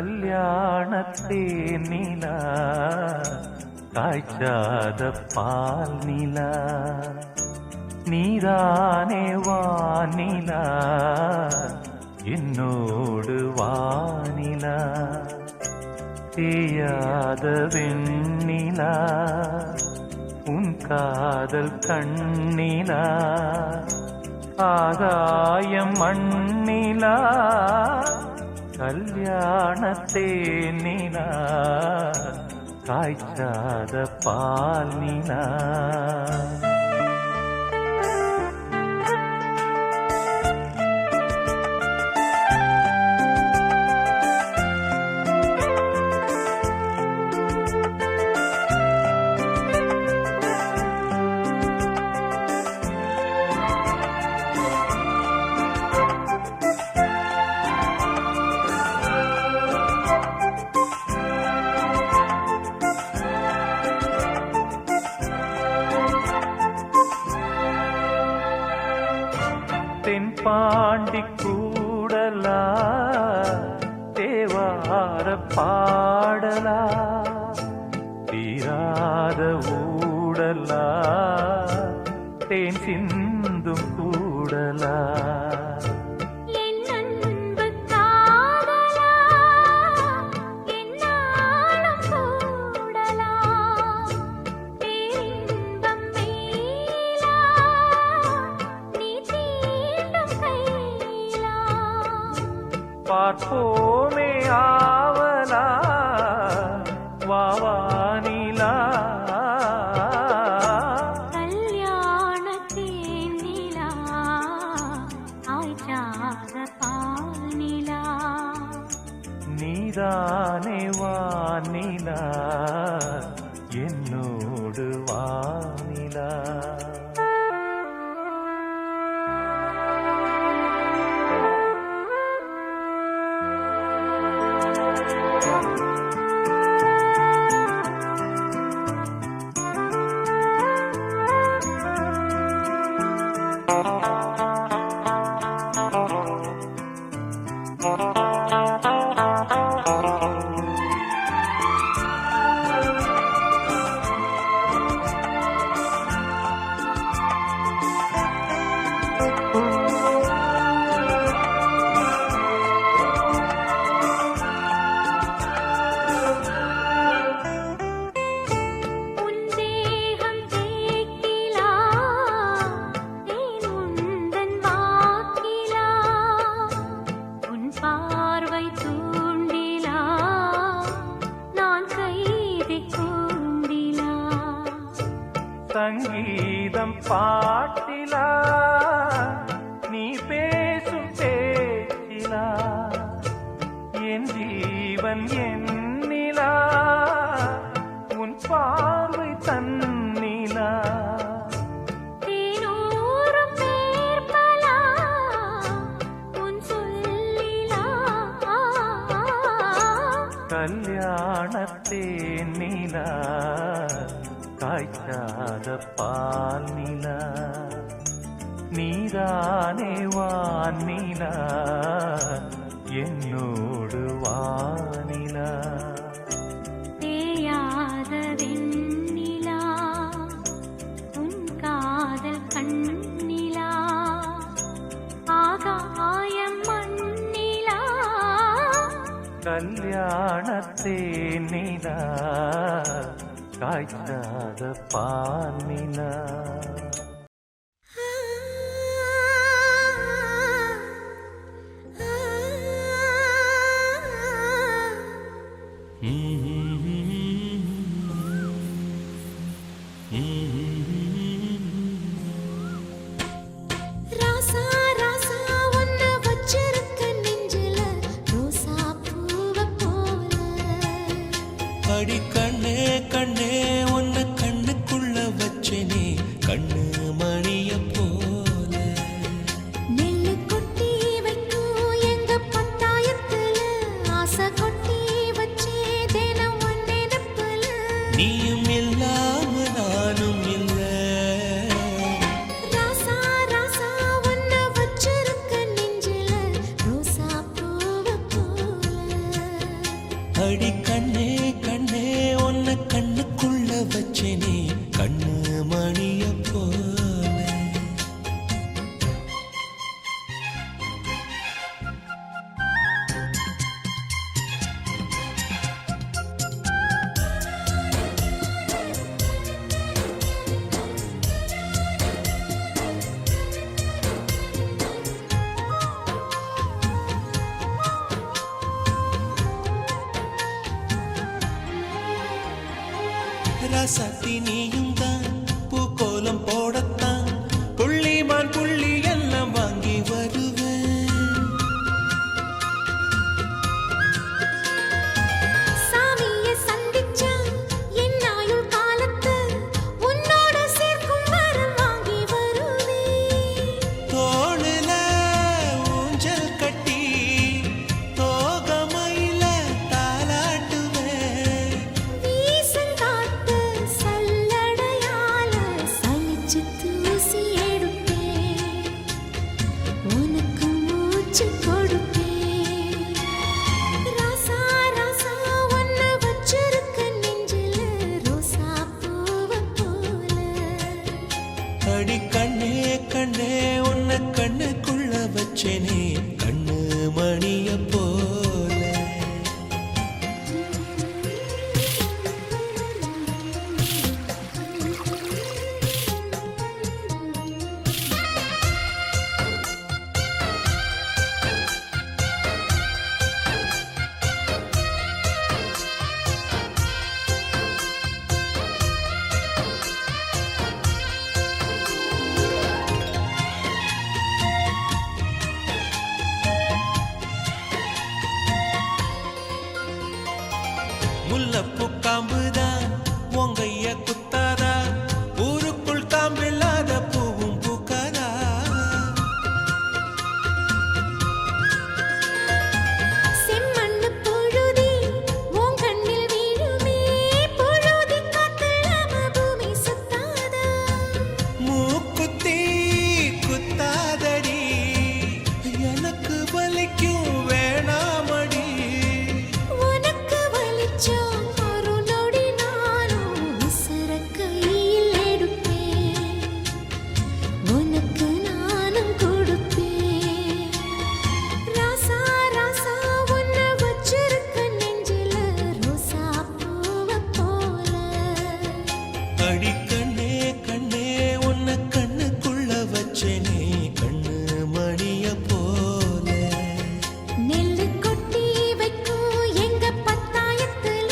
கல்யாணத்தே நிலா காய்ச்சாத பால் நிலா நீதானே வானிலா என்னோடு வானிலா தேயாத வெண்ணிலா உன் காதல் கண்ணிலா ஆகாயம் மண்ணிலா கல்யாணத்தே நிலா காய்ச்சாத பால் நிலா தென்பாண்டி கூடலா தேவார பாடலா தீராத ஊடலா தேன் சிந்தும் கூடலா பார்ப்போமே ஆவலா வாவானிலா கல்யாணத்தே நிலா ஆய்ச்சாத பால் நிலா நீதானே வானிலா என்னோடு வானிலா சங்கீதம் பாட்டிலா நீ பேசும் பேச்சிலா என் ஜீவன் என்னிலா உன் பார்வை தன்னிலா கல்யாணத்தே நிலா காய்ச்சாத பால் நிலா நீதானே வானிலா என்னோடு வானிலா தேயாத வெண்ணிலா உன் காதல் கண்ணிலா ஆகாயம் மண்ணிலா கல்யாணத்தே நிலா காய்ச்சாத பால் நிலா ராசா உன்னை வச்சிருக்க நெஞ்சில ரோசா பூவ போல அடி கண்ணே கண்ணே உன்னை கண்ணுக்குள்ள வச்சேனே கண்ணு மணிய போல. நெல்லு கொட்டி வைக்கும் எங்க பத்தாயத்துல ஆசை கொட்டி வச்சே தினம் ஒன் நினைப்புல. நீயும் இல்லாம நானும் இல்ல. ராசா ராசா உன்னை வச்சிருக்க நெஞ்சில ரோசா பூவை போல. அடி கண்ணே கண்ணே உன்னை கண்ணுக்குள்ள வச்சேனே கண்ணு மணிய போல. ராசாத்தி நீயும் தான் பூக்கோலம் போடத்தான் புள்ளிமான் புள்ளி எல்லாம் வாங்கி வருவேன். சாமியை சந்திச்சா என் ஆயுள் காலத்து உன்னோட சேர்க்கும் வரம் வாங்கி வருவேன். தோளுல ஊஞ்சல் கட்டி தோகமையில தாலாட்டுவேன். வீசங்காத்து சல்லடையால சலிச்சு தூசி எடுப்பேன். உனக்கு மூச்சு கொடுப்பேன். ராசா ராசா உன்னை வச்சிருக்க நெஞ்சில ரோசா பூவை போல. அடி கண்ணே கண்ணே உன்னை கண்ணுக்குள்ள வச்சேனே கண்ணு மணிய போல. முல்லப்பூ காம்புதான் உங்கைய குத்தாதா ஊருக்குள் காம்பில்லாத பூவும் பூக்காதா. செம்மண்ணு புழுதி உன் கண்ணில் வீழுமே. புழுதி காத்தலாம பூமி சுத்தாதா. மூக்குத்தி குத்தாதடி எனக்கு வலிக்கும் வேணாமடி. உனக்கு வலிச்சோம் ஒரு நொடி நானும் உசுர கையில் எடுப்பேன். உனக்கு நானும் கொடுப்பேன். ராசா ராசா உன்னை வச்சிருக்க நெஞ்சில ரோசா பூவை போல. அடி கண்ணே கண்ணே உன்னை கண்ணுக்குள்ள வச்சேனே கண்ணு மணிய போல. நெல்லு கொட்டி வைக்கும் எங்க பத்தாயத்துல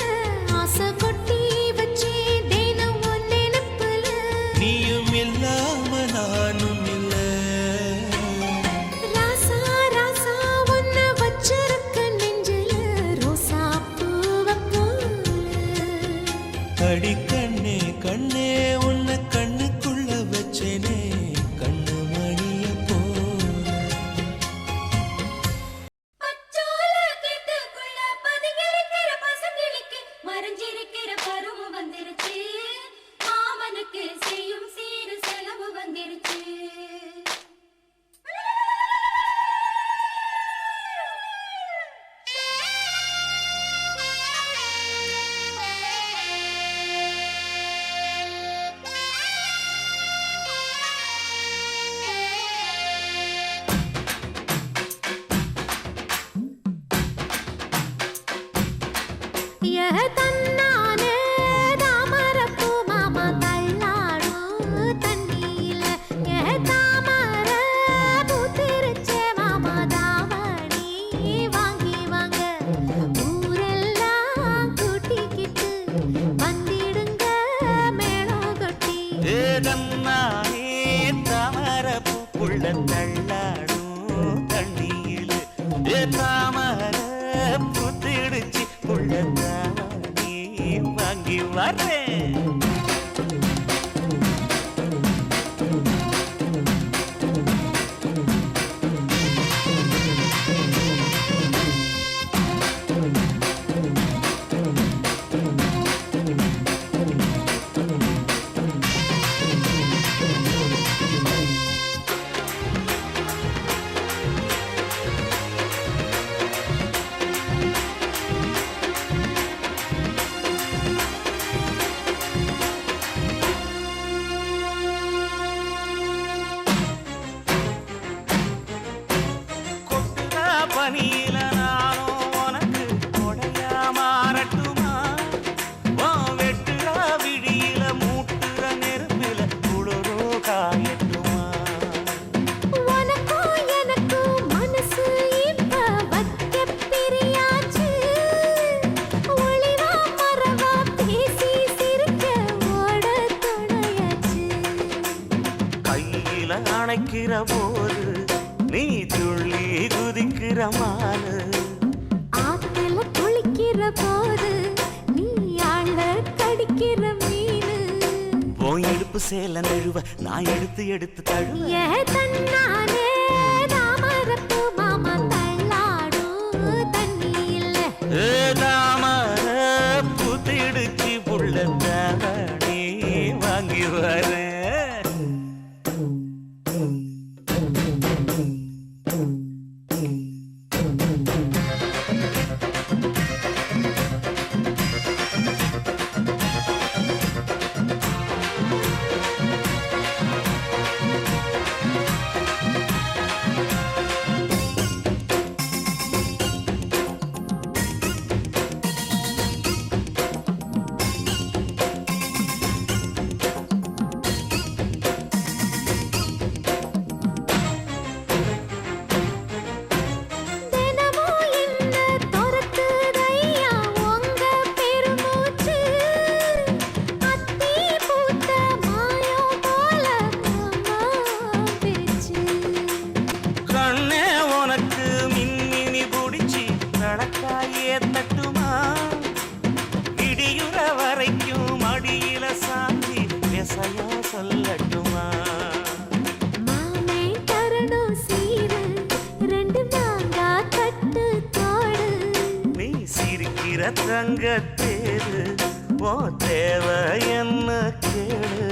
ஆசை கொட்டி வச்சே தினம் ஒன் நினைப்புல. நீயும் இல்லாம நானும் இல்ல. ராசா ராசா உன்னை வச்சிருக்க நெஞ்சில ரோசா பூவை போல. அடி கண்ணே கண்ணே உன்னை கண்ணுக்குள்ள வச்சேனே கண்ணு மணிய போல. பச்சோல கேட்டுக்குள்ள பதுங்கிருக்கிற பசங்களுக்கு மறைஞ்சிருக்கிற பருவம் வந்துருச்சு. மாமனுக்கு செய்யும் சீரு செலவு வந்துருச்சு. தன்னானே தாமரப்பூ மாமா தள்ளாடும் தண்ணியில. தாமர பூத்திருச்சே மாமா தாவணி வாங்கி வாங்க. ஊரெல்லாம் கூட்டிக்கிட்டு வந்திடுங்க மேளம் கொட்டி. ஏதம்மானே தாமரப்பூ புள்ள தள்ளாடும் தண்ணியில் தாமர புத்திடுச்சு புள்ள தாடி வர்றேன். கொட்டுற பனியில நானும் உனக்கு கொடையா மாறட்டுமா? உன் வெட்டுற விழியில மூட்டுற நெருப்பில குளிரோ காயட்டுமா? உனக்கும் எனக்கும் மனசு இப்ப வைக்க பிரியாச்சு. ஒளிவா மறவா பேசி சிரிக்க ஓட துணையாச்சு. கையில அணைக்கிற போது நீ துள்ளி குதிக்கிற மானு. ஆத்துல குளிக்கிற போது நீ ஆள கடிக்கிற மீனு. உன் இடுப்பு சேல நழுவ நான் எடுத்து எடுத்து தழுவ. ஏ தன்னாலே தாமரப்பூ மாமா தள்ளாடும் தண்ணி இல்ல. தாமர புத்திடுச்சு புள்ள தாவணி வாங்கி வரேன். தினமும் என்ன துரத்துதையா உங்க பெருமூச்சு. அத்தி பூத்த மாயம் போல மாமா பேச்சு. கண்ணே உனக்கு மின்மினி பிடிச்சி நடக்காயே தட்டுமா? இடியுற வரைக்கும் அடியில சாந்தி விசையம் சொல்லட்டுமா? மாமே தரணும் சீரு ரெண்டு மாங்கா கட்டு தோடு. நீ சிரிக்கிற தங்கத்தேரு ஓ தேவை என்ன கேளு.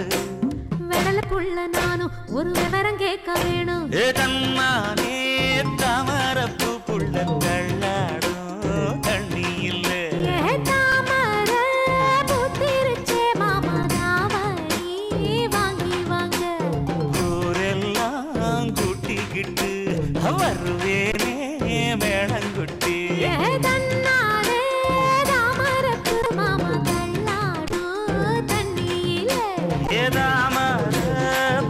வெடல புள்ள நானும் ஒரு விவரம் கேட்க வேணும். ஏ தன்னானே தாமரப்பூ புள்ள தள்ளாடும் தண்ணி இல்ல. ஏ தாமர பூத்திருச்சே மாமா தாவணி வாங்கி வாங்க. ஊரெல்லாம் கூட்டிக்கிட்டு வருவேனே மேளங்குட்டி. ஏ தன்னாலே தாமரப்பூ மாமா தள்ளாடும் தண்ணியில. ஏதாமர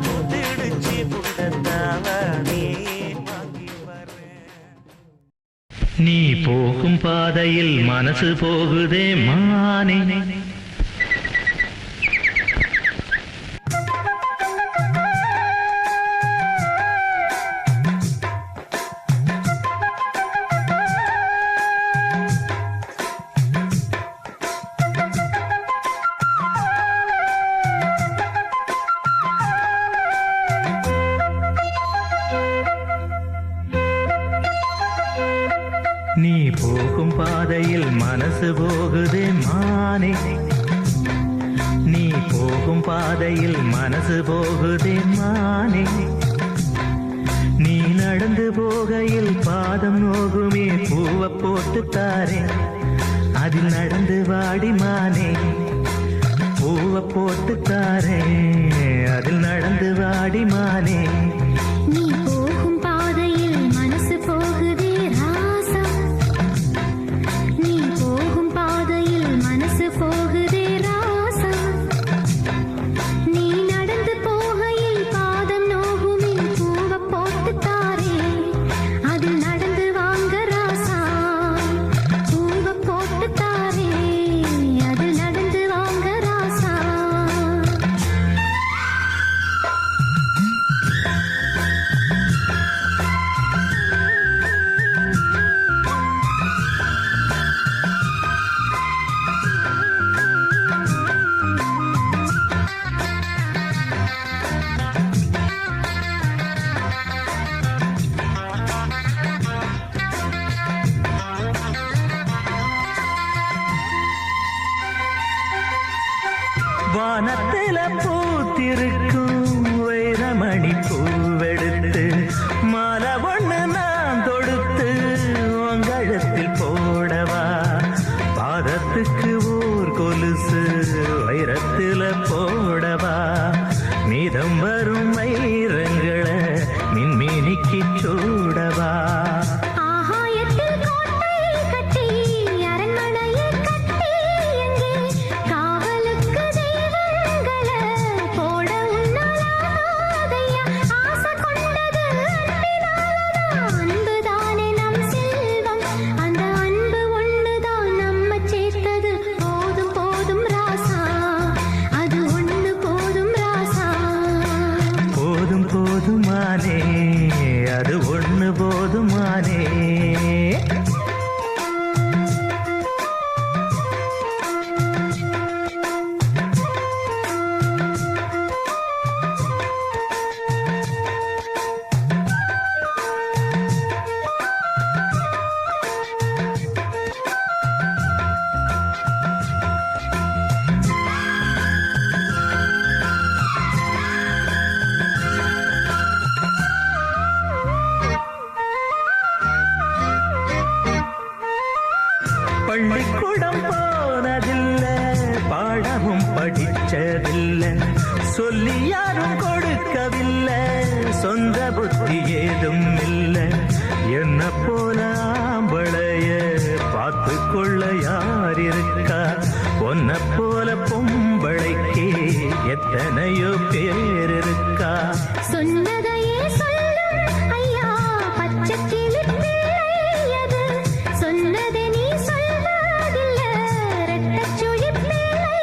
புத்திடுச்சு புள்ள தாவணி வாங்கி வரேன். நீ போகும் பாதையில் மனசு போகுதே மானே. நீ போகும் பாதையில் மனசு போகுதே மானே. நீ போகும் பாதையில் மனசு போகுதே மானே. நீ நடந்து போகையில் பாதம் நோகுமே பூவை போட்டு தாரே. அதில் நடந்து வாடி மானே. பூவை போட்டு தாரே. அதில் நடந்து வாடி மானே. நீ போகும் பாதையில் மனசு போகுதே ராசா. நீ போகும் பாதையில் மனசு போகுதே ராசா. நீ நடந்து போகையில் பாதம் நோகுமே பூவை போட்டு தாரே. அதில் நடந்து வாங்க ராசா. பூவை போட்டு தாரே. அதில் நடந்து வாங்க ராசா. வானத்தில பூத்திருக்கும் வைரமணி பூவெடுத்து மாலை ஒண்ணு நான் தொடுத்து உங்கழத்தில் போடவா பாதத்துக்கு ஓர் கொலுசு வைரத்தில போடவா மீதம் வரும் வைரங்களை மின்மினிக்கு சூடவா ஆகாயத்தில் கோட்டை கட்டி அரண்மனையை கட்டி எங்கே காவலுக்கு தெய்வங்களை போட உன்னாலாதையா ஆசை கொண்டது அன்பினாலதான் அன்புதானே நம் செல்வம் அந்த அன்பு ஒண்ணுதான் நம்ம சேர்த்தது போதும் போதும் ராசா அது ஒண்ணு போதும் ராசா போதும் போதுமானே அது ஒண்ணு போதுமானே பள்ளிக்கூடம் போனதில்லை பாடமும் படிச்சதில்லை சொல்லி யாரும் கொடுக்கவில்லை சொந்த புத்தி ஏதும் இல்லை என்ன போல ஆம்பளைய பார்த்து கொள்ள யார் இருக்கா ஒன்ன போல பொம்பளைக்கு எத்தனையோ பேர் இருக்கா சொன்னதையே சொல்லும் ஐயா பச்சை கிளி பிள்ளை அது சொன்னதை நீ சொல்வதில்ல ரெட்டச்சுழி பிள்ளை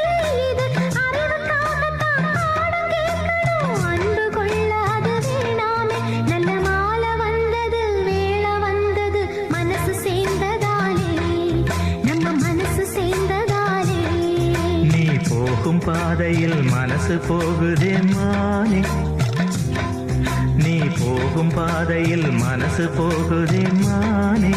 இது அறிவுக்காகத்தான் பாடம் கேட்கணும் அன்பு கொள்ள அது வேணாமே நல்ல மாலை வந்தது வேளை வந்தது மனசு சேர்ந்ததாலே நம்ம மனசு சேர்ந்ததாலே நீ போகும் பாதையில் மனசு போகுதே மானே நீ போகும் பாதையில் மனசு போகுதே மானே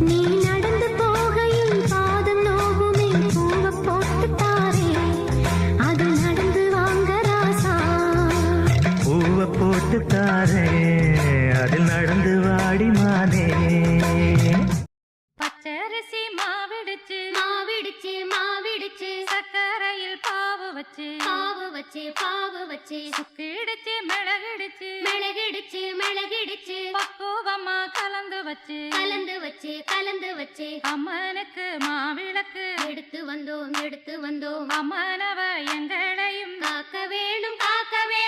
நீ நடந்து போகையில் பாதம் நோகுமே பூவை போட்டு தாரே அது நடந்து வாங்க ராசா பூவை போட்டு தாரே அதில் நடந்து வாடி மானே பச்சரிசி மாவிடுச்சு மாவிடுச்சு மாவிடுச்சு சக்கரையில் பாவு வச்சு பாவு வச்சு பாவு வச்சு சுக்கிடுச்சு மிளகிடுச்சு மிளகிடுச்சு மிளகிடுச்சு பக்குவமா கலந்து வச்சு கலந்து வச்சு கலந்து வச்சு அம்மனுக்கு மாவிளக்கு எடுத்து வந்தோம் அம்மனவ எங்களையும் காக்க வேணும் தாயே.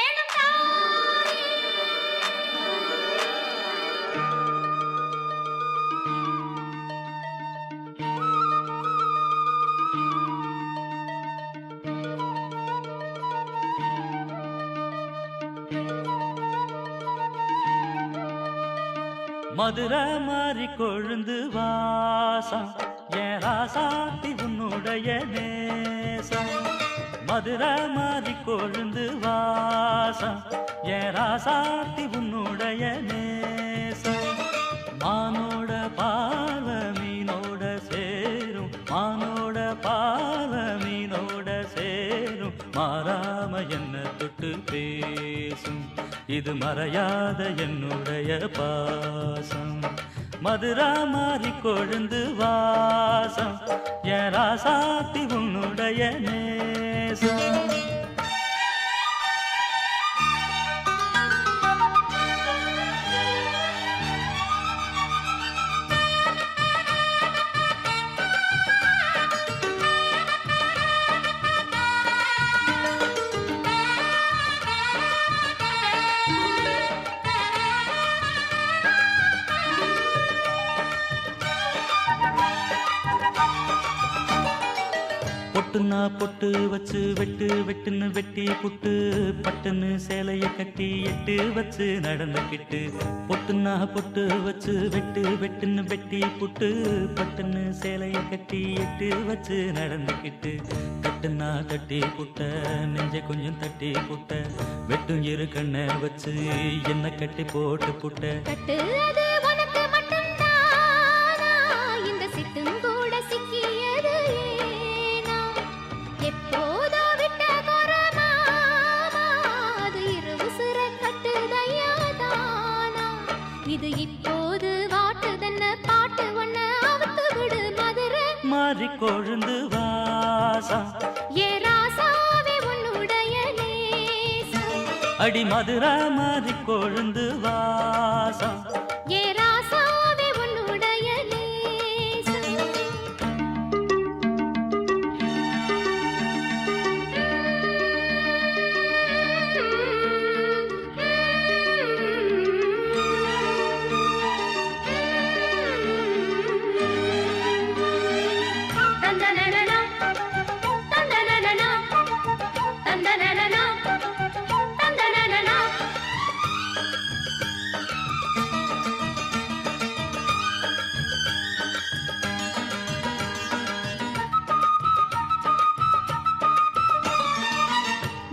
மதுரை மாறி கொழுந்து வாசம் என் ராசாத்தி உன்னுடைய நேசம் மதுரை மாறி கொழுந்து வாசம் என் ராசாத்தி உன்னுடைய நேசம் மானோட பால மீனோட சேரும் மானோட பால மீனோட சேரும் மாறாம என்ன தொட்டு பேசும் இது மறையாத என்னுடைய பாசம் மதுரா மாறி கொழுந்து வாசம் என் ராசாத்தி உன்னுடைய நேசம் பொட்டுனா பொட்டு வச்சு வெட்டு வெட்டுன்னு வெட்டி புட்டு பட்டுன்னு சேலைய கட்டி எட்டு வச்சு நடந்துக்கிட்டு பொட்டுனா பொட்டு வச்சு வெட்டு வெட்டுன்னு வெட்டி புட்டு பட்டுன்னு சேலைய கட்டி எட்டு வச்சு நடந்துக்கிட்டு கட்டுனா கட்டி புட்ட நெஞ்ச கொஞ்சம் தட்டி புட்ட வெட்டும் இரு கண்ணை வச்சு என்ன கட்டி போட்டு புட்ட கட்டு அது உனக்கு மட்டும்தானா இந்த சிட்டும் கூட சிக்கியது ஏனா எப்போ மாறி கொழுந்து வாசம் ஏ ராசாவே உன்னுடைய நேசம் அடி மதுரா மாறி கொழுந்து வாசம் ஏ ராசாவே உன்னுடைய நேசம் தந்தனனனா தந்தனனனா தந்தனனனா தந்தனனனா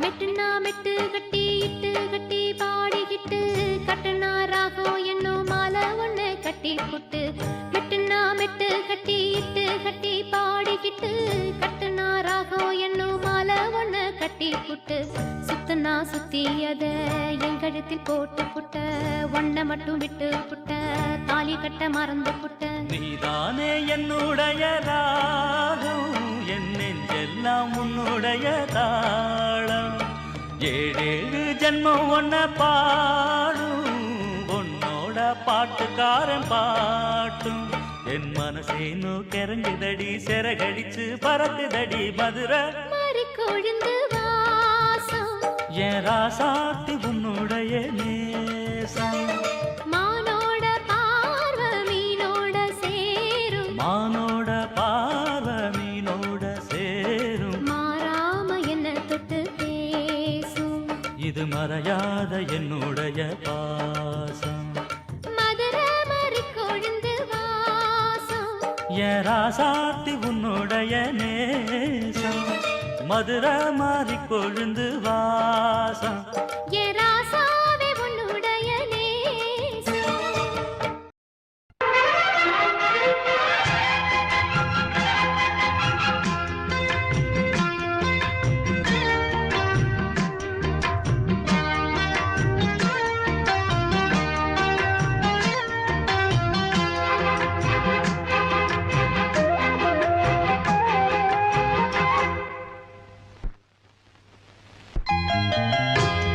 மெட்டுனா மெட்டு கட்டி இட்டு கட்டி பாடிக்கிட்டு கட்டுனா ராகம் என்னும் மாலை ஒண்ணு கட்டி புட்டு மெட்டுனா மெட்டு கட்டி இட்டு கட்டி பாடிக்கிட்டு கட்டுனா ராகம் என்னும் மாலை ஒண்ணு கட்டி புட்டு சுத்துனா சுத்தி அத என் கழுத்தில் போட்டு புட்ட ஒன்ன மட்டும் விட்டு புட்ட தாலி கட்ட மறந்து புட்ட நீதானே என்னுடைய ராகம் என் நெஞ்செல்லாம் உன்னுடைய தாளம் ஏழேழு ஜென்மம் ஒன்ன பாடும் உன்னோட பாட்டுக்காரன் பாட்டும் என் மனசேனோ கிறங்குதடி சிறகடிச்சு பறக்குதடி மதுரை மாறி கொழுந்து வாசம் என் ராசாத்தி உன்னுடைய நேசம் மானோட பார்வ மீனோட சேரும் மானோட பார்வை மீனோட சேரும் மாறாம என்ன தொட்டு பேசும் இது மறையாத என்னுடைய பாசம் மதுரை மாறி கொழுந்து வாசம் என் ராசாத்தி உன்னுடைய நேசம் மதுரை மாறி கொழுந்து வாசம் ஏ ராசாவே உன்னுடைய நேசம்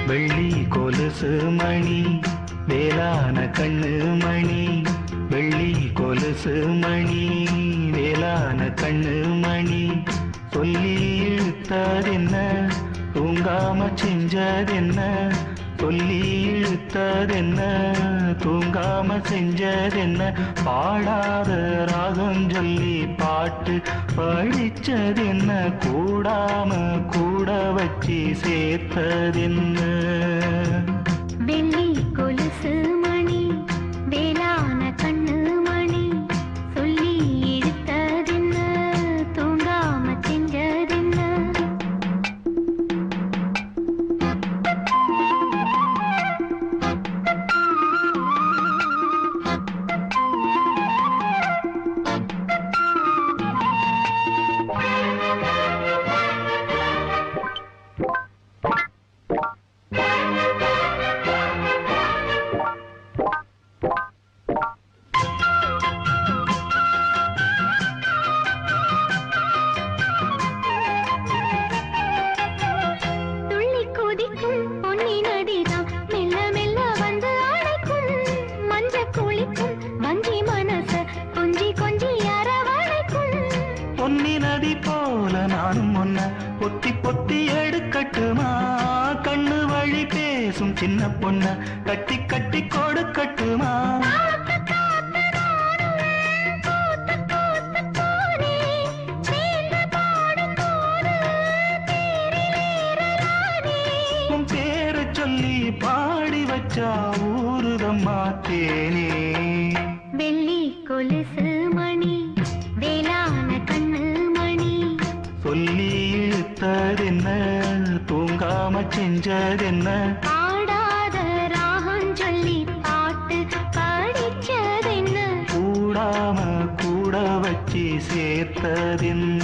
வெள்ளி கொலுசு மணி வேளான கண்ணு மணி வெள்ளி கொலுசு மணி வேளான கண்ணு மணி சொல்லி இழுத்ததென்ன தூங்காம செஞ்சதென்ன சொல்லி இழுத்ததென்ன தூங்காம செஞ்சதென்ன பாடாத ராகம் சொல்லி பாட்டு படிச்சதென்ன கூடாம கூட வச்சு சேர்த்ததென்ன வெள்ளி கொலுசு மணி வேளான கண்ணு மணி சொல்லி இழுத்ததென்ன தூங்காம செஞ்சதென்ன துள்ளி கொதிக்கும் பொன்னி நதிதான் மெல்ல மெல்ல வந்து அழைக்கும் மஞ்ச குளிக்கும் வஞ்சி மனச கொஞ்சி கொஞ்சி அரவணைக்கும் பொன்னி நதி போல நானும் ஒன்ன பொத்தி பொத்தி எடுக்கட்டுமா கண்ணு வழி பேசும் சின்ன பொண்ண கட்டி கட்டி கொடுக்கட்டுமா உன் பேரை சொல்லி பாடி வச்சா ஊருதம்மா தேனே வெள்ளி கொலுசு மணி வேளான கண்ணு மணி சொல்லி இழுத்ததென்ன தூங்காம செஞ்சதென்ன பாடாத ராகம் சொல்லி பாட்டு படிச்சதென்ன கூடாம கூட வச்சு சேர்த்ததென்ன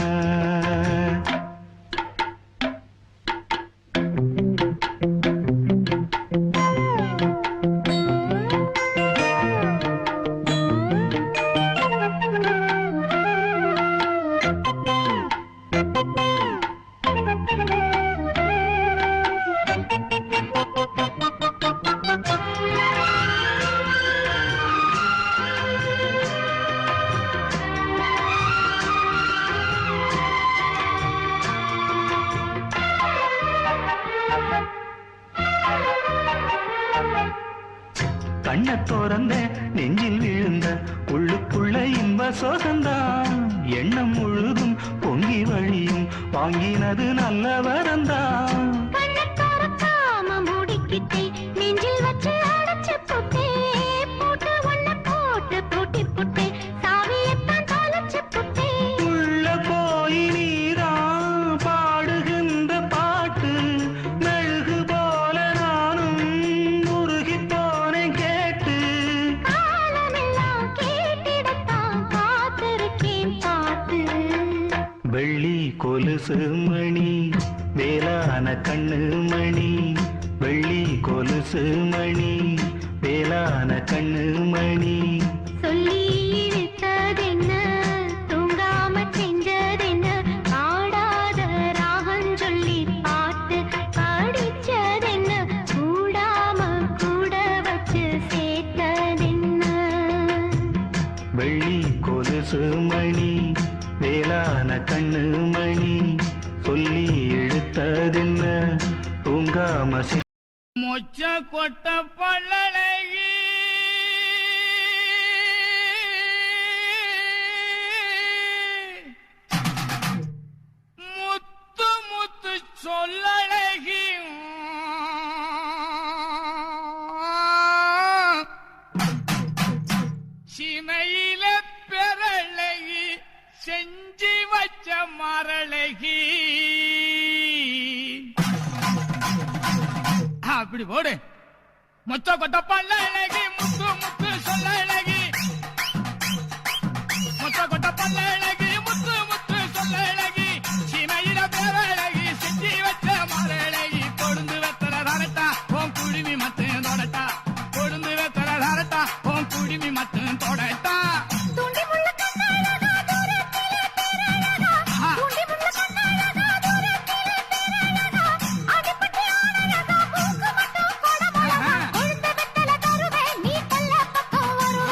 திறந்தேன் நெஞ்சில் விழுந்த உள்ளுக்குள்ள இன்ப சோகந்தான் எண்ணம் முழுதும் பொங்கி வழியும் வாங்கினது நல்ல வரந்தான் கண்ணை திறக்காம மூடிக்கிட்டே நெஞ்சில் வச்சு அடைச்சு போட்டே போட்டு ஒண்ணு போட்டு பூட்டி போட்டே சாவியத்தான் தொலைச்சு போட்டே உள்ள போய் நீதான் பாடுகின்ற பாட்டு மெழுகு போல நானும் உருகி போனேன் கேட்டு காலமெல்லாம் கேட்டிடத்தான் காத்திருக்கேன் பார்த்து வெள்ளி கொலுசு மணி வேளான கண்ணு மணி வெள்ளி கொலுசு மணி வேளான கண்ணு மணி சொல்லி இழுத்ததென்ன தூங்காம செஞ்சதென்ன பாடாத ராகம் சொல்லி பாட்டு படிச்சதென்ன கூடாம கூட வச்சு சேர்த்ததென்ன வெள்ளி கொலுசு மணி வேளான கண்ணு மணி சொல்லி இழுத்ததென்ன தூங்காம மொச்ச கொட்ட பல்லழகி முத்து முத்து சொல்லழகி சிமையில பெறழகி செஞ்சு வச்ச மரழகி அப்படி போடு மொச்ச கொட்ட பல்ல அழகி முத்து முத்து சொல்ல அழகி மொச்ச கொட்ட பல்ல அழகி முத்து முத்து சொல்ல அழகி சிமையில பேர அழகி செஞ்சு வச்ச மர அழகி கொழுந்து வெத்தல தரட்டா உன் குடிமி மட்டும் தொடட்டா கொழுந்து வெத்தல தரட்டா உன் குடிமி மட்டும் தொடட்டா தூண்டி முள்ள கண்ணழகா தூரத்திலே பேரழகா தூண்டி முள்ள கண்ணழகா தூரத்திலே பேரழகா அடிப்பட்டி ஆனழகா பூக்கு மட்டும் கொடமழகா கொழுந்த வெத்தல தருவே நீ கொல்ல பக்கம் வருவே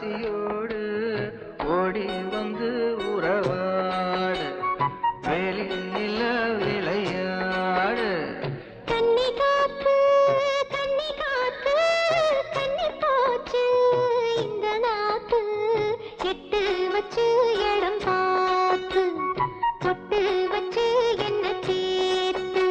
பசியோடு ஓடி வந்து உறவாடு வெளியில விளையாடு கன்னி காத்து கன்னி போச்சு இந்த நாத்து எட்டு வச்சு இடம் பார்த்து பொட்டு வச்சு என்ன சேர்த்து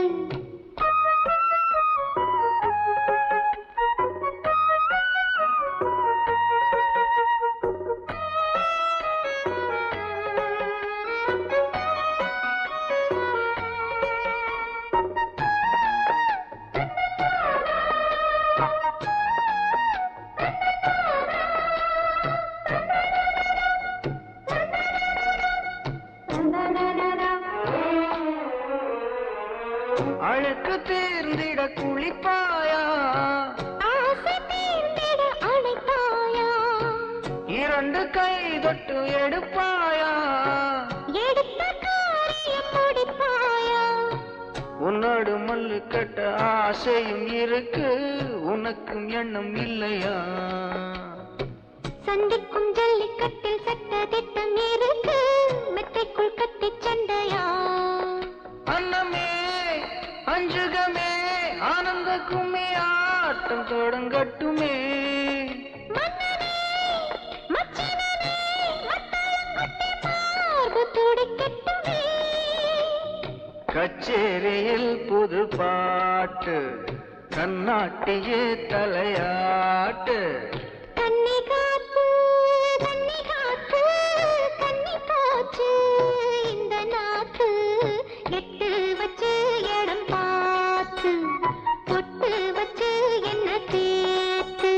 அழுக்கு தீர்ந்திட குளிப்பாயா ஆசை தீர்ந்திட அழைப்பாயா இரண்டு கை தொட்டு எடுப்பாயா எடுத்த காரியம் முடிப்பாயா உன்னோடு மல்லு கட்ட ஆசையும் இருக்கு உனக்கும் எண்ணம் இல்லையா சந்திக்கும் ஜல்லிக்கட்டில் சட்ட திட்டம் இருக்கு மெத்தைக்குள் கட்டி சண்டையா அன்னமே அஞ்சுகமே ஆனந்த கும்மி ஆட்டம் தொடங்கட்டுமே மன்னனே மச்சினனே மத்தாளம் கொட்டி மார்பு துடிக்கட்டுமே கச்சேரியில் புது பாட்டு கண்ணாட்டியே தலையாட்டு கன்னி காத்து கன்னி போச்சு இந்த நாத்து எட்டு வச்சு இடம் பார்த்து பொட்டு வச்சு என்ன தேத்து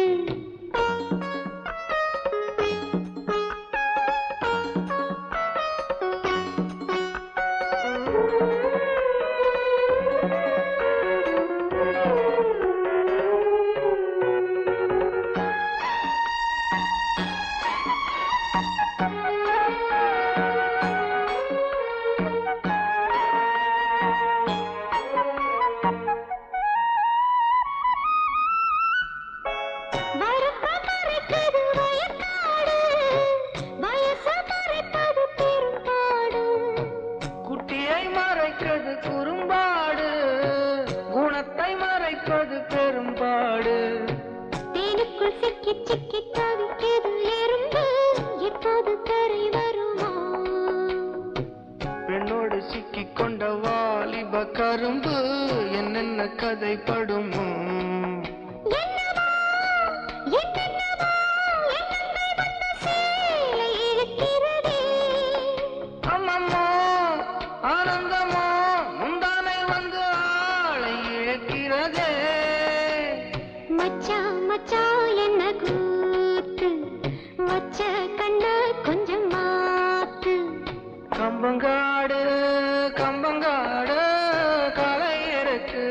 குட்டியை மறைக்கிறது குறும்பாடு குணத்தை மறைப்பது பெரும்பாடு தேனுக்குள் சிக்கி சிக்கி தவிக்கிறது எறும்பு எப்போது கரை வருமா பெண்ணோடு சிக்கிக் கொண்ட வாலிப கரும்பு என்னென்ன கதைப்படுமோ என்னவோ என்னென்னவோ எண்ணங்கள் வந்த சேலை இழுக்கிறதே அம்மம்மோ ஆனந்தமோ முந்தானை வந்து ஆளை இழக்கிறதே மச்சான் மச்சான் என்ன கூத்து வச்ச கண்ண கொஞ்சம் மாத்து கம்பங்காடு கம்பங்காடு களையிருக்கு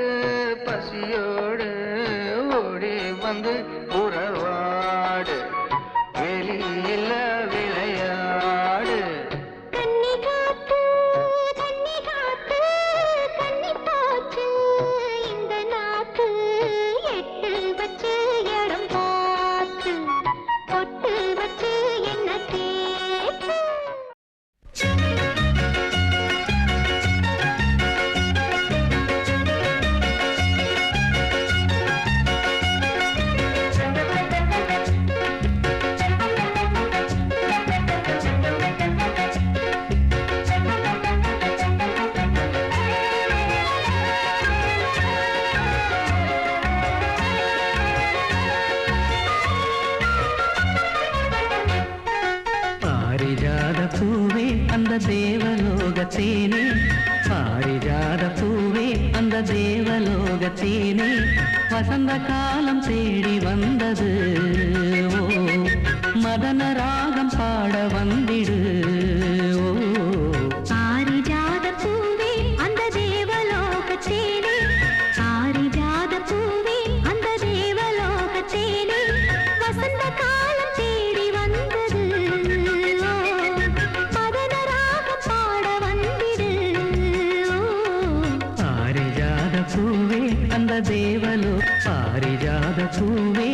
பசியோடு ஓடி வந்து உறவாடு வெளியில விளையாடு கன்னி காத்து கன்னி போச்சு இந்த நாத்து எட்டு வச்சு இடம் பார்த்து பொட்டு வச்சு என்ன தேத்து பாரிஜாத பூவே அந்த தேவலோகத்தேனே பாரிஜாத பூவே அந்த தேவலோகத்தேனே வசந்த காலம் தேடி வந்தது ஓ மதன ராகம் பாட வந்திடு ஓ பாரிஜாத பூவே அந்த தேவலோகத்தேனே பாரிஜாத பூவே அந்த தேவலோகத்தேனே வசந்த காலம் தேடி வந்தது மதன ராகம் பாட வந்திடு பாரிஜாத பூவே அந்த தேவலோ பாரிஜாத பூவே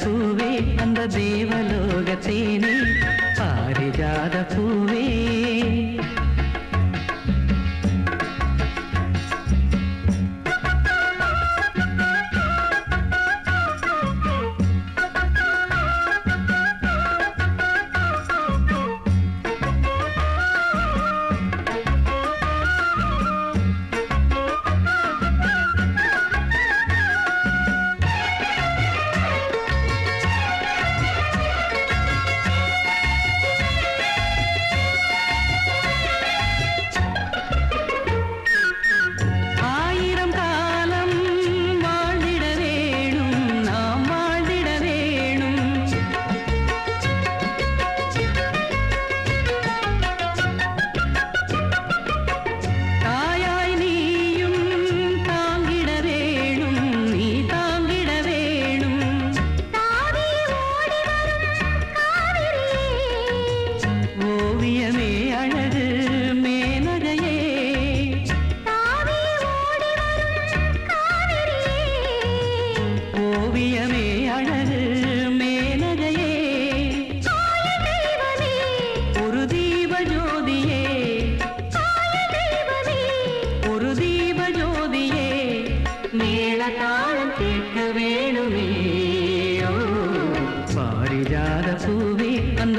பூவே அந்த தேவலோக தேனே பாரிஜாத பூவே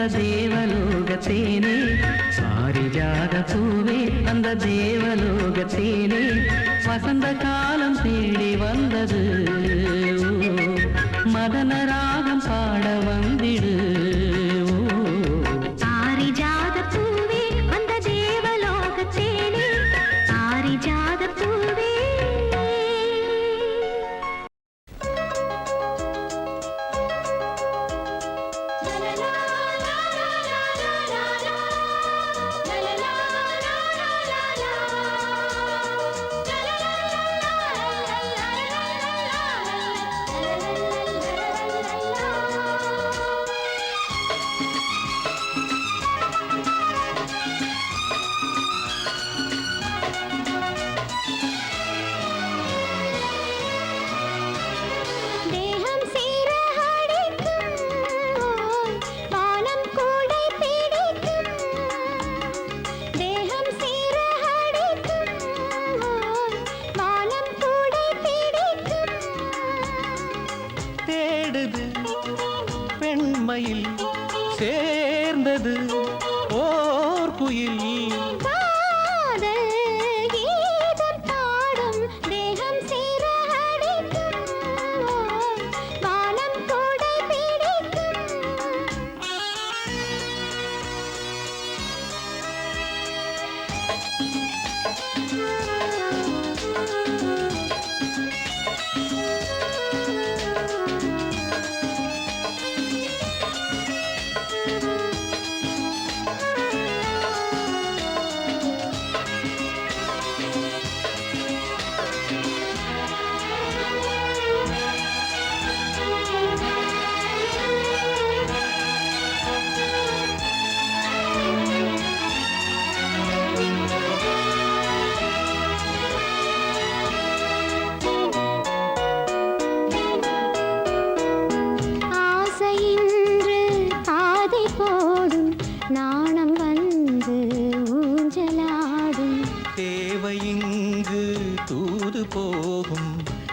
தேவலோகத்தேனே பாரிஜாத பூவே அந்த தேவலோகத்தேனே வசந்த காலம் தேடி வந்தது மதன ராகம் பாட வந்திடு பாரிஜாத பூவே அந்த தேவலோகத்தேனே பாரிஜாத பூவே சேர்ந்தது ஓர் குயில்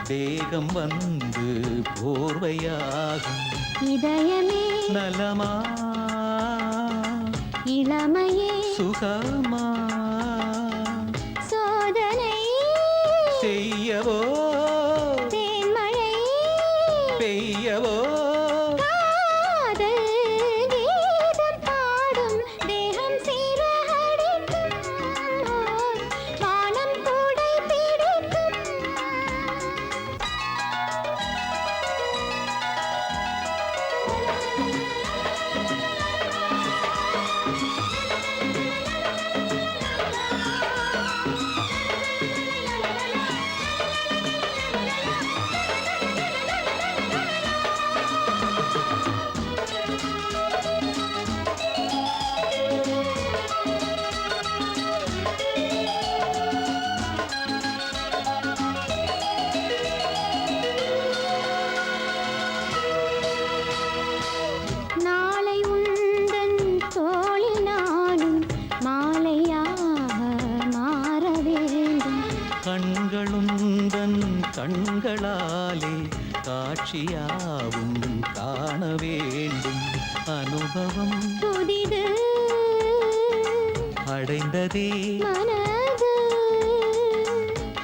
தேகம் வந்து போர்வையாகும் இதயமே நலமா இளமையே சுகமா சோதனை செய்யவோ தேன்மழை பெய்யவோ கண்களாலே காட்சியாவும் காண வேண்டும். அனுபவம் புதிது அடைந்ததே மனது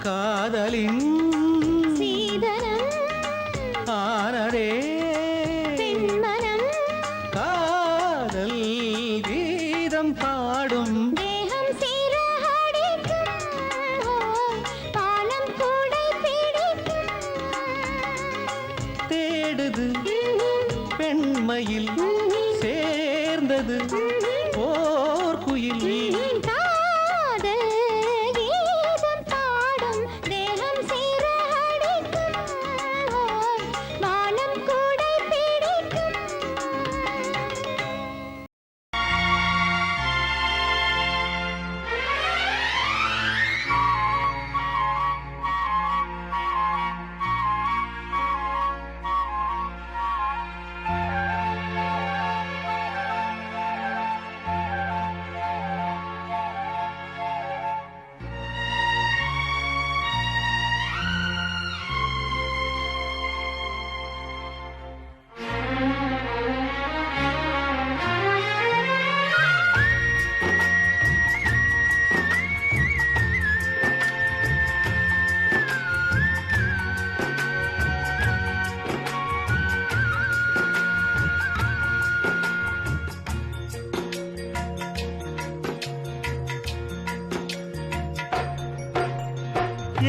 காதலின் சீதனம் ஆனதே பெண்மனம் காதல் கீதம் பாடும் தேகம் சீரடிக்கும் பாலம் கூடை பிடிக்கும் தேடுது பெண்மையில் சேர்ந்தது ஓர் குயில். காதல் கீதம் பாடும் தேகம் சீரடிக்கும் பாலம் கூடை பிடிக்கும்.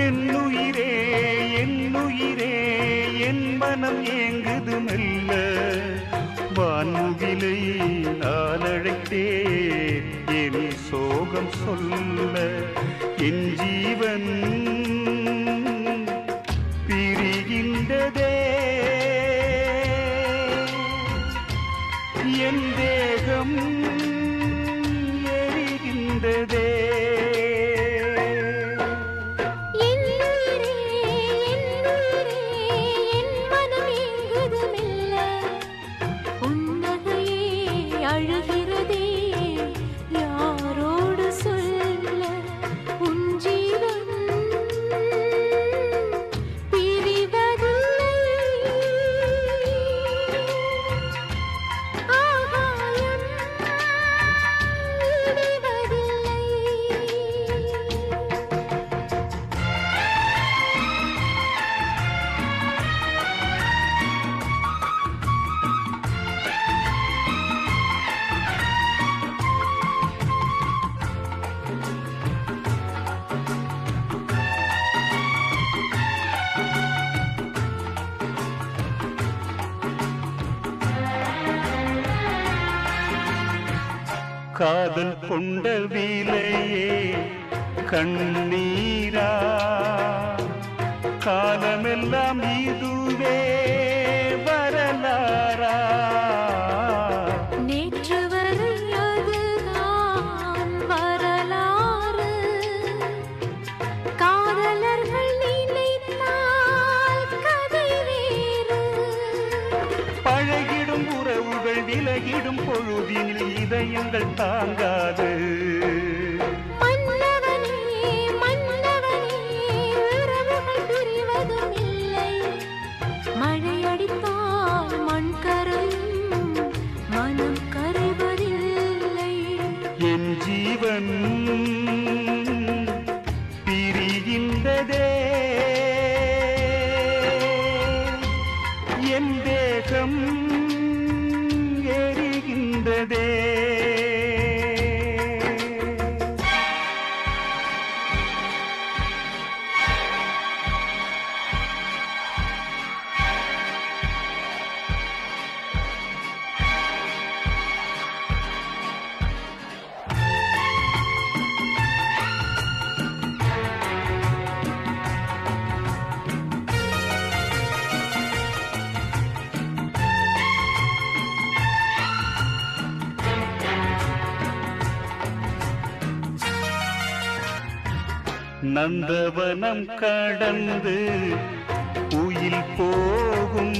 என்னுயிரே என்னுயிரே என் மனம் ஏங்குது மெல்ல வான்முகிலை நான் அழைத்தேன் என் சோகம் சொல்ல என் ஜீவன் பிரிகின்றதே என் தேகம் எரிகின்றதே அழுகிறதே யாரோடு சொல்ல உன் ஜீவன் பிரிவதில்லை ஆகாயம் விடுவதில்லை. காதல் கொண்ட விலையே கண்ணீரா காலமெல்லாம் இதுவே வரலாறா நேற்று வரை அதுதான் வரலாறு காதலர்கள் நினைத்தால் கதை வேறு பழகிடும் உறவுகள் விலகிடும் பொழுதினில் இதயங்கள் தாங்காது மன்னவனே மன்னவனே உறவுகள் பிரிவதும் இல்லை மழையடித்தால் மண் கரையும் மனம் கரைவதில்லை. என் ஜீவன் பிரிகின்றதே என் தேகம் எரிகின்றதே. நந்தவனம் கடந்து உயில் போகும்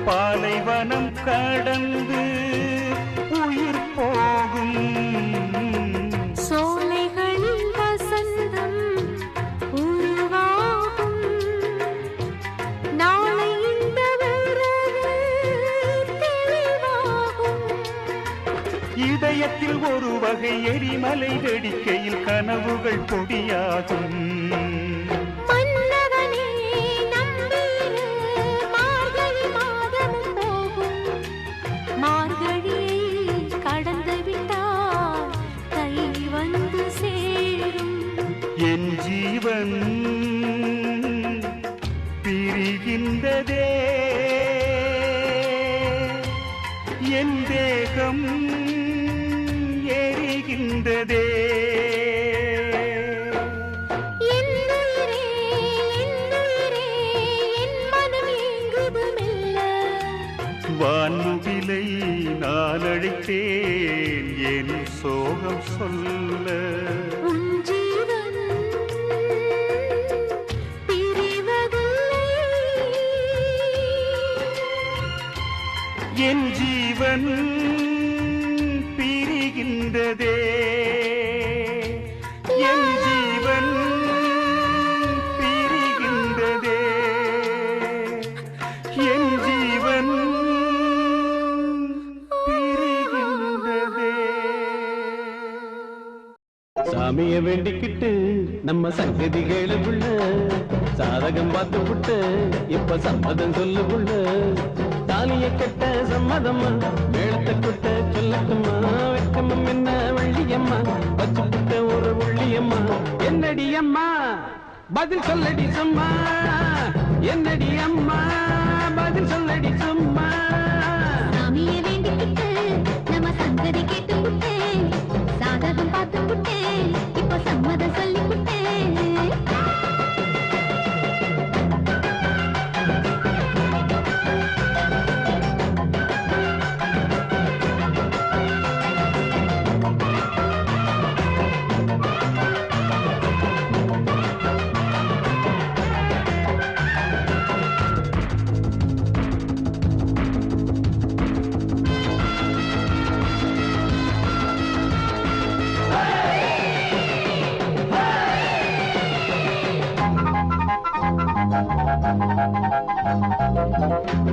பாலைவனம் கடந்து உயிர் போகும் சோலைகளில் வசந்தம் உருவாகும் இதயத்தில் ஒரு வகை எரிமலை வெடிக்கையில் கனவுகள் பொடியாகும். மன்னவனே நம்பீரு மார்கழி மாதமும் போகும். மார்கழியை கடந்து விட்டால் கை வந்து சேரும். என் ஜீவன் பிரிகின்றதே, என் தேகம் எரிகின்றதே. என் உயிரே, என் உயிரே, என் மனம் ஏங்குது மெல்ல. வான்முகிலை நான் அழைத்தேன் என் சோகம் சொல்ல. உன் ஜீவன் பிரிவதில்லை. என் ஜீவன் பிரிகின்றதே, என் ஜீவன் பிரிகின்றதே, என் ஜீவன் பிரிகின்றதே. சாமிய வேண்டிக்கிட்டு நம்ம சங்கதிகளை புள்ள சாதகம் பார்த்து புட்டு இப்ப சம்மதம் சொல்லு புள்ள. தாலிய கட்ட சம்மதம்மா மேளத்தை கொட்ட சொல்லட்டுமா. வெக்கமம் என்ன வள்ளியம்மா வச்சு புட்ட ஒரு உள்ளியம்மா. என்னடி அம்மா பதில் சொல்லடி சும்மா. என்னடி அம்மா பதில் சொல்லடி சும்மா. சாமியை வேண்டிக்கிட்டு நம்ம சங்கதி கேட்டு விட்டேன். சாதகம் பார்த்து விட்டேன். இப்போ சம்மதம் சொல்லி விட்டேன்.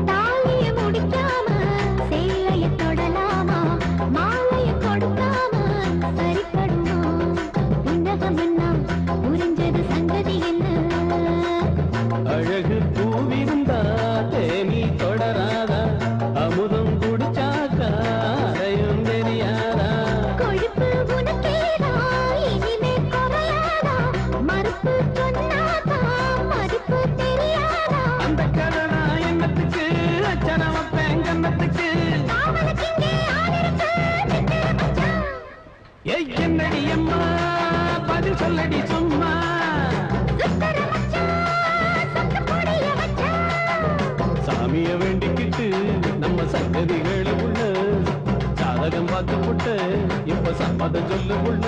தாலிய முடிக்காம சேலைய தொடலாமா. மாலைய கொடுக்காம சரிப்படுமா. உன்னகம் என்ன புரிஞ்சது சங்கதி என்ன. அழகு பூவிருந்தா தேனி தொடராதா. அமுதம் குடிச்சாக்கா அறையும் தெரியாதா. கொழுப்பு உனக்கேதா இனிமே குறையாதா. மறுப்பு சொன்னாதா மறுப்பு தெரியாதா. அந்த கதனா என்னத்துக்கு அச்சன வைப்பேன் கண்ணத்துக்கு. அவனுக்கு இங்கே ஆளிருக்கு சித்திர மச்சான். ஏய் என்னடி அம்மா பதில் சொல்லடி சும்மா. சுத்தர மச்சான் சொத்து பொடிய மச்சான். சாமிய வேண்டிக்கிட்டு நம்ம சங்கதிகளை உள்ள சாதகம் பார்த்து புட்டு இப்ப சம்மதம் சொல்லு உள்ள.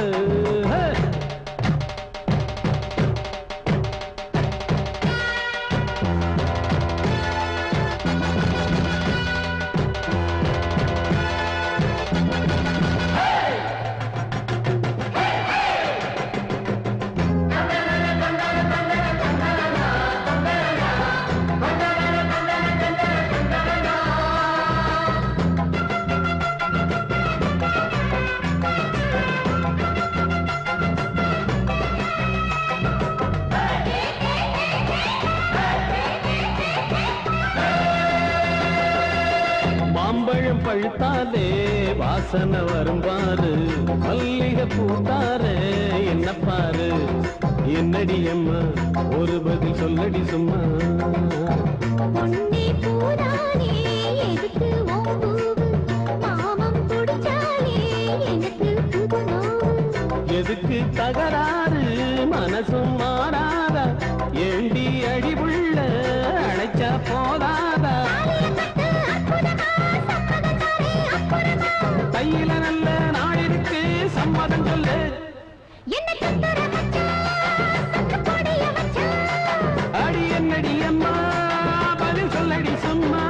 மாம்பழம் பழுத்தாலே வாசனை வரும் பாரு. மல்லிகை பூத்தாரே என்ன பாரு. என்னடி அம்மா ஒரு பதில் சொல்லடி சும்மா. பொன்னே பூரானே எதுக்கு ஓம்பூவு. மாமம் குடிச்சாலே எனக்கு புதுநோவு. எதுக்கு தகராறு மனசும் மாறாதா. ஏண்டி அடிவுள்ள அழைச்சா போதாதா. கையில நல்ல நாள் இருக்கு சம்மதம் சொல்லு. என்ன சுத்தர மச்சான் சொத்து பொடிய மச்சான். அடி என்னடி அம்மா பதில் சொல்லடி சும்மா.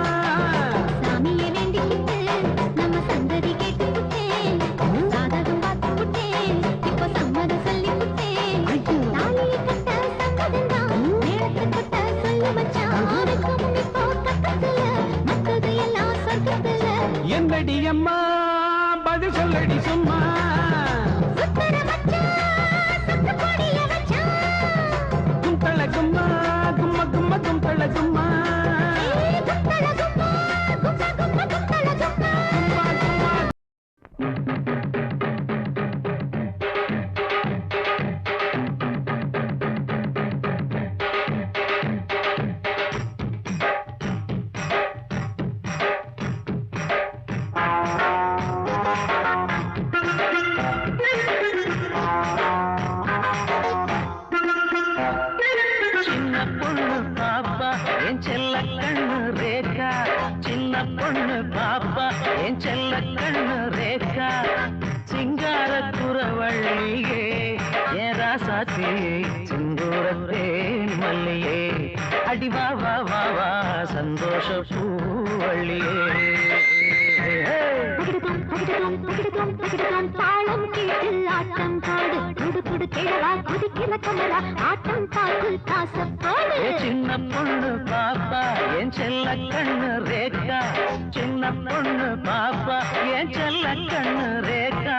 சாமியை வேண்டிக்கிட்டு நம்ம சந்ததி கேட்டு விட்டேன். சாதகம் பார்த்து விட்டேன். இப்போ சம்மதம் சொல்லி விட்டேன். தாலியை கட்ட சம்மதம் தான். மேளத்தை கொட்ட சொல்லு மச்சான். வெக்கமும் இப்போ பக்கத்துல மத்தது எல்லாம் சொர்க்கத்துல. என்னடி அம்மா பதில் சொல்லு சொல்லடி சும்மா சுத்தர மச்சான் சுத்த பொடிய வச்சான் கும்பல கும்மா கும்ம கும்ம கும்பல கும்மா கும்பல கும்மா கும்ப கும்ப கும்பல கும்மா சின்ன பொண்ணு பாப்பா என் செல்ல கண்ணு ரேகா சின்ன பொண்ணு பாப்பா என் செல்ல கண்ணு ரேகா சிங்கார குறவள்ளியே என் ராசாத்தி சிந்தூரத்தே மல்லியே அடி வா வா வா வா சந்தோஷ பூவள்ளியே தாளம் கேட்டு ஆட்டம் பாடு குடு குடு கிழவா குதிக்கிற கமலா ஆட்டம் பாடு காசப்பாடு சின்ன பொண்ணு பாப்பா என் செல்ல கண்ணு ரேகா சின்ன பொண்ணு பாப்பா என் செல்ல கண்ணு ரேகா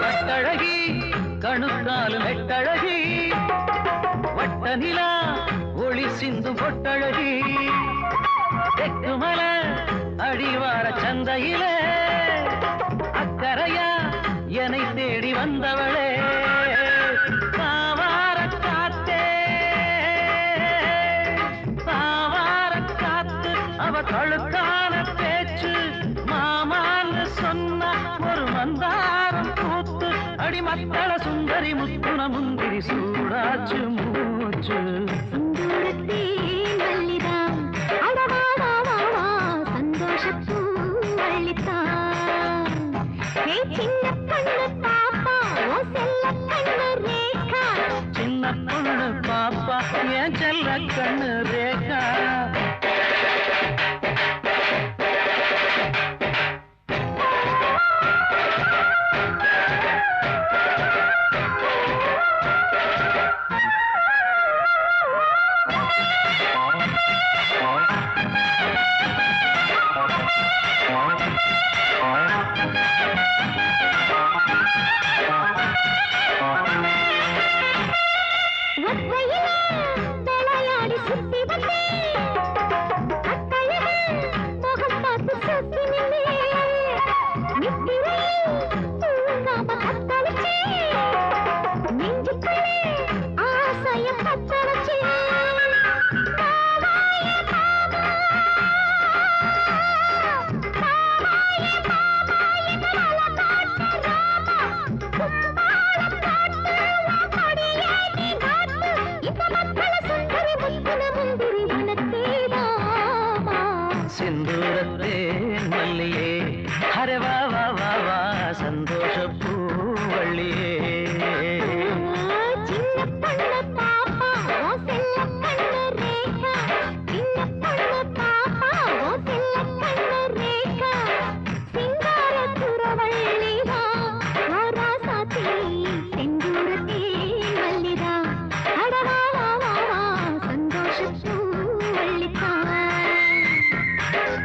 கட்டழகி கணுக்காலும் நெட்டழகி வட்ட நிலா ஒளி சிந்து பொட்டழகி தெக்குமல அடிவார சந்தையில அக்கரையா என்னை தேடி வந்தவளே பாவார காத்தே பாவார காத்து அவ கழுத்தான பேச்சு மாமான்னு சொன்ன ஒரு மந்தாரம் பூத்து அடி மத்தள சுந்தரி முத்துன முந்திரி சூடாச்சு மூச்சு சுந்தூரத்தே மல்லிதா அடவா வா வா வா சந்தோஷப்பூ வள்ளித்தா ஹே சின்ன கண்ணு பாப்பா ஓ செல்ல கண்ணு ரேகா சின்ன பொண்ணு பாப்பா என் செல்ல கண்ணு ரேகா விளையாடி சுத்தி வந்தே அக்கழகு முகம் பார்த்து சுத்தி நின்னே நித்திரையில் தூங்காம கத்தளிச்சே நெஞ்சுக்குள்ளே ஆசைய பத்த வச்சே சிந்தூரத்தே மல்லியே ஹரே வா வா வா வா சந்தோஷ பூவள்ளியே சின்ன பொண்ணு பாப்பா ஓ செல்ல கண்ணு ரேகா சின்ன பொண்ணு பாப்பா ஓ செல்ல கண்ணு ரேகா சிங்கார குறவள்ளிதா ஓ ராசாத்தி செந்தூரத்தே மல்லிதா அடவா வா வா வா சந்தோஷ பூவள்ளிதா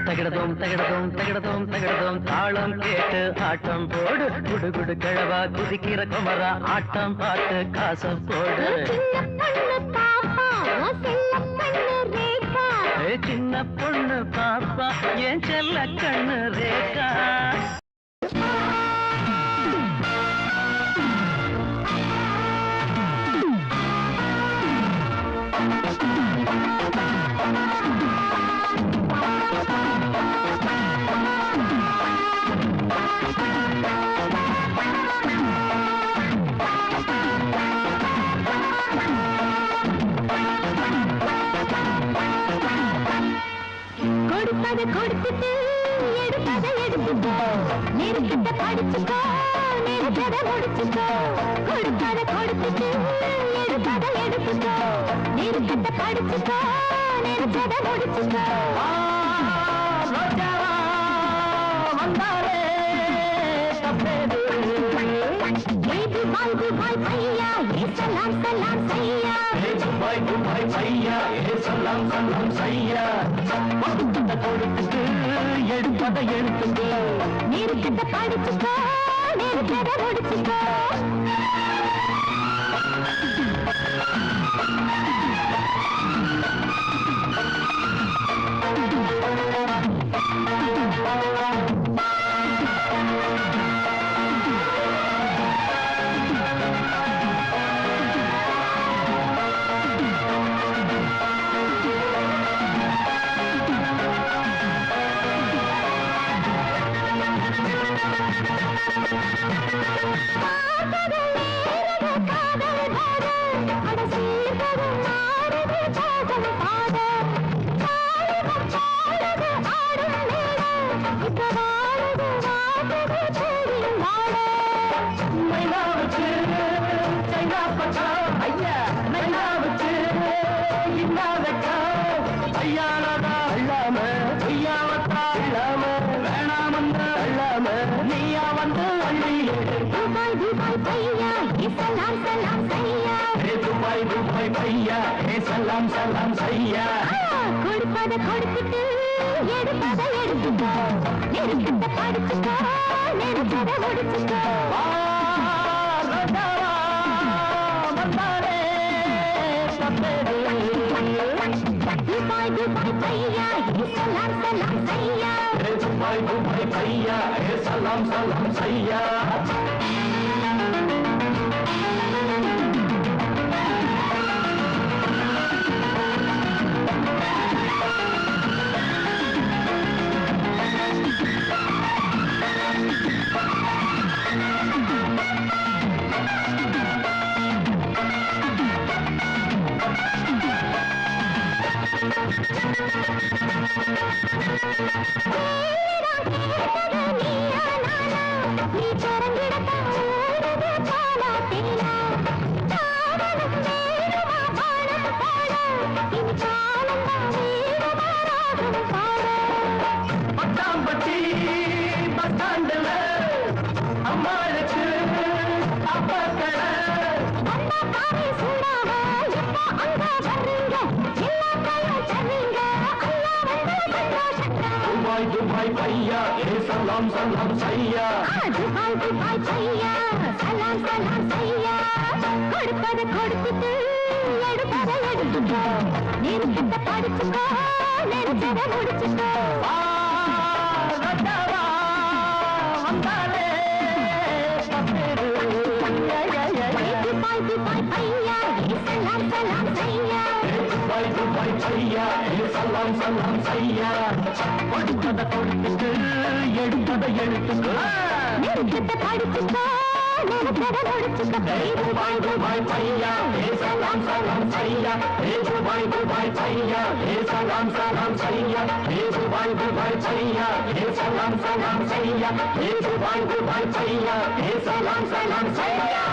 தகிடதோம் தகிடதோம் தகிடதோம் தகிடதோம் தாளம் கேட்டு ஆட்டம் போடு குடு குடு கிழவா குதிக்கிற குமரா ஆட்டம் பாட்டு காசம் போடு சின்ன பொண்ணு பாப்பா ஓ செல்ல கண்ணு ரேகா சின்ன பொண்ணு பாப்பா என் செல்ல கண்ணு ரேகா கொடுப்பதை கொடுத்துட்டு எடுப்பதை எடுத்துக்கோ நெருக்கத்தை படிச்சுக்கோ நெருக்கதை முடிச்சுக்கோ கொடுப்பதை கொடுத்துட்டு எடுப்பதை எடுத்துக்கோ நெருக்கத்தை படிச்சுக்கோ நெருக்கதை முடிச்சுக்கோ பையா ஏ சலாம் சலாம் சையா கொடுத்தத கொடுத்துட்டு எடுப்பதை எடுத்துட்டு நேருக்கிட்ட படிச்சுக்கோ நேருக்கிட்ட முடிச்சுக்கோ சலாம் சலாம் சையா கொடுப்பதை கொடுத்துட்டு எடுப்பதை எடுத்துக்கோ நேருக்கிட்ட படிச்சுக்கோ நேருக்கிட்ட முடிச்சுக்கோ துபாய் துபாய் பையா சலாம் சலாம் சையா துபாய் துபாய் பையா சலாம் சலாம் சையா பட்டாம்பட்டி பத்தாண்டுல அம்மாளுக்கு அப்பக்கட துபாய் துபாய் பையா ஏ சலாம் சலாம் சையா துபாய் துபாய் பையா சலாம் சலாம் சையா கொடுப்பதை கொடுத்துட்டு எடுப்பதை எடுத்துக்கோ நேருக்கிட்ட படிச்சுக்கோ நேருக்கிட்ட முடிச்சுக்கோ துபாய் துபாய் பையா சலாம் சலாம் சையா துபாய் துபாய் பையா சலாம் சலாம் சையா கொடுத்தத கொடுத்துட்டு எடுத்ததை எடுத்துட்டு நேருக்கிட்ட படிச்சுக்கோ நேருக்கிட்ட முடிச்சுக்கோ துபாய் துபாய் பையா சலாம் சலாம் சையா துபாய் துபாய் பையா சலாம் சலாம் சையா துபாய் துபாய் பையா சலாம் சலாம் சையா துபாய் துபாய் பையா சலாம் சலாம் சையா